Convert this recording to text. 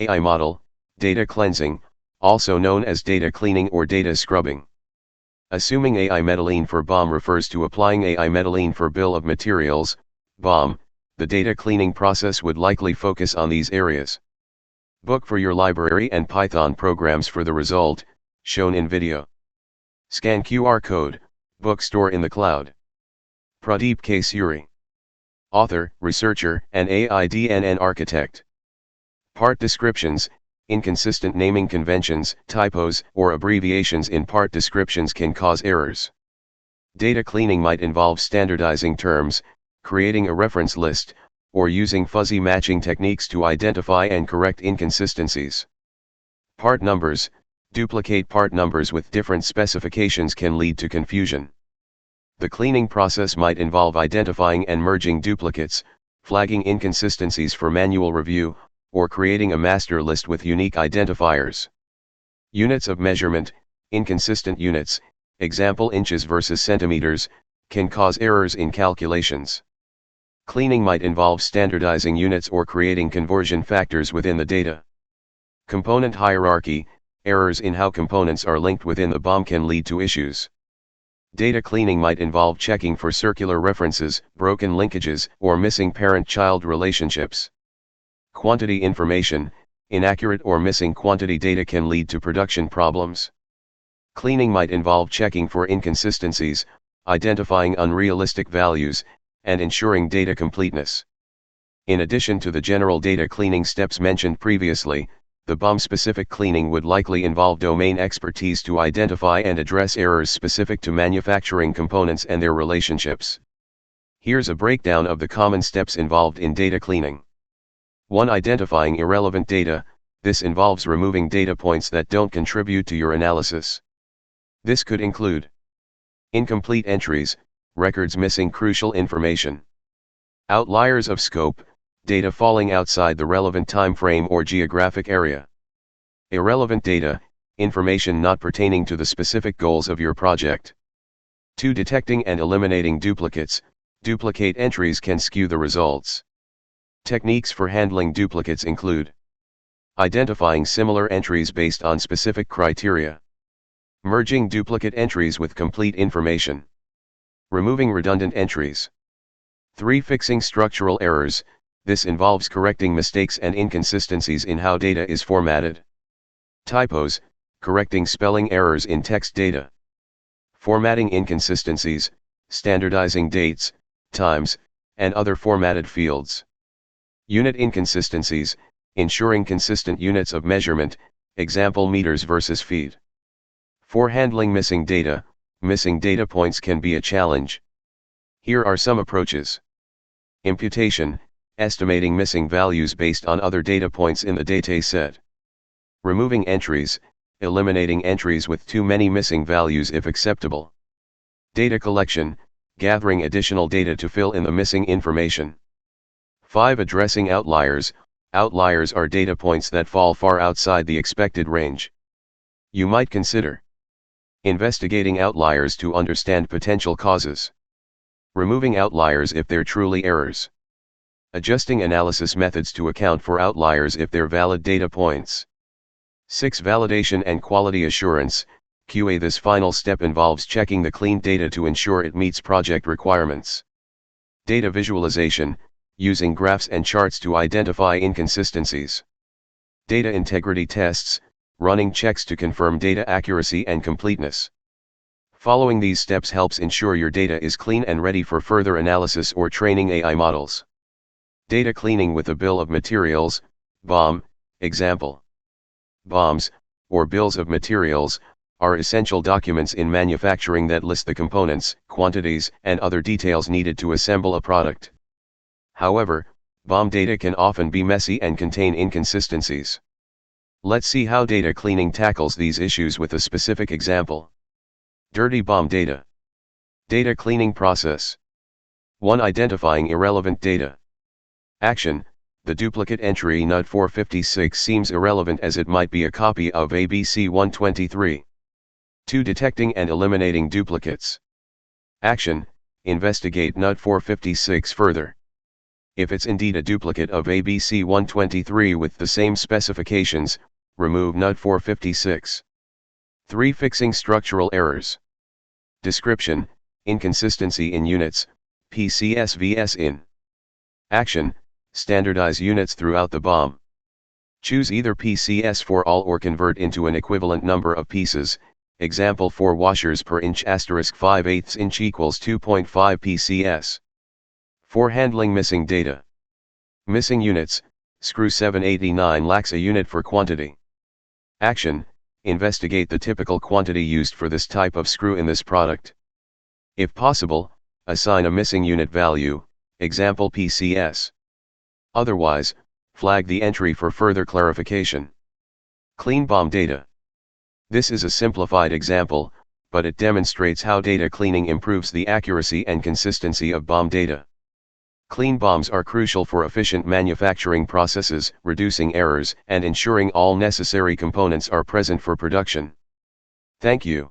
AI model, data cleansing, also known as data cleaning or data scrubbing. Assuming AI Medellin for BOM refers to applying AI Medellin for bill of materials, BOM, the data cleaning process would likely focus on these areas. Book for your library and Python programs for the result, shown in video. Scan QR code, bookstore in the cloud. Pradeep K. Suri. Author, researcher, and AI-DNN architect. Part descriptions, inconsistent naming conventions, typos, or abbreviations in part descriptions can cause errors. Data cleaning might involve standardizing terms, creating a reference list, or using fuzzy matching techniques to identify and correct inconsistencies. Part numbers, duplicate part numbers with different specifications can lead to confusion. The cleaning process might involve identifying and merging duplicates, flagging inconsistencies for manual review, or creating a master list with unique identifiers. Units of measurement, inconsistent units, example inches versus centimeters, can cause errors in calculations. Cleaning might involve standardizing units or creating conversion factors within the data. Component hierarchy, errors in how components are linked within the BOM can lead to issues. Data cleaning might involve checking for circular references, broken linkages, or missing parent-child relationships. Quantity information, inaccurate or missing quantity data can lead to production problems. Cleaning might involve checking for inconsistencies, identifying unrealistic values, and ensuring data completeness. In addition to the general data cleaning steps mentioned previously, the BOM-specific cleaning would likely involve domain expertise to identify and address errors specific to manufacturing components and their relationships. Here's a breakdown of the common steps involved in data cleaning. 1. Identifying irrelevant data. This involves removing data points that don't contribute to your analysis. This could include incomplete entries, records missing crucial information. Outliers of scope, data falling outside the relevant time frame or geographic area. Irrelevant data, information not pertaining to the specific goals of your project. 2. Detecting and eliminating duplicates. Duplicate entries can skew the results. Techniques for handling duplicates include identifying similar entries based on specific criteria, merging duplicate entries with complete information, removing redundant entries. 3. Fixing structural errors. This involves correcting mistakes and inconsistencies in how data is formatted. Typos, correcting spelling errors in text data. Formatting inconsistencies, standardizing dates, times, and other formatted fields. Unit inconsistencies, ensuring consistent units of measurement, example meters versus feet. 4. Handling missing data. Missing data points can be a challenge. Here are some approaches. Imputation, estimating missing values based on other data points in the dataset. Removing entries, eliminating entries with too many missing values if acceptable. Data collection, gathering additional data to fill in the missing information. 5. Addressing outliers. Outliers are data points that fall far outside the expected range. You might consider investigating outliers to understand potential causes. Removing outliers if they're truly errors. Adjusting analysis methods to account for outliers if they're valid data points. 6. Validation and quality assurance, QA. This final step involves checking the cleaned data to ensure it meets project requirements. Data visualization, using graphs and charts to identify inconsistencies. Data integrity tests, running checks to confirm data accuracy and completeness. Following these steps helps ensure your data is clean and ready for further analysis or training AI models. Data cleaning with a bill of materials, BOM, example. BOMs, or bills of materials, are essential documents in manufacturing that list the components, quantities, and other details needed to assemble a product. However, BOM data can often be messy and contain inconsistencies. Let's see how data cleaning tackles these issues with a specific example. Dirty BOM data. Data cleaning process. 1. Identifying irrelevant data. Action. The duplicate entry NUD 456 seems irrelevant as it might be a copy of ABC 123. 2. Detecting and eliminating duplicates. Action. Investigate NUD 456 further. If it's indeed a duplicate of ABC 123 with the same specifications, remove NUT 456. 3. Fixing structural errors. Description: inconsistency in units, PCS vs in action, standardize units throughout the BOM. Choose either PCS for all or convert into an equivalent number of pieces, example 4 washers per inch *5/8 inch equals 2.5 PCS. For handling missing data. Missing units, screw 789 lacks a unit for quantity. Action: investigate the typical quantity used for this type of screw in this product. If possible, assign a missing unit value, example PCS. Otherwise, flag the entry for further clarification. Clean BOM data. This is a simplified example, but it demonstrates how data cleaning improves the accuracy and consistency of BOM data. Clean BOMs are crucial for efficient manufacturing processes, reducing errors, and ensuring all necessary components are present for production. Thank you.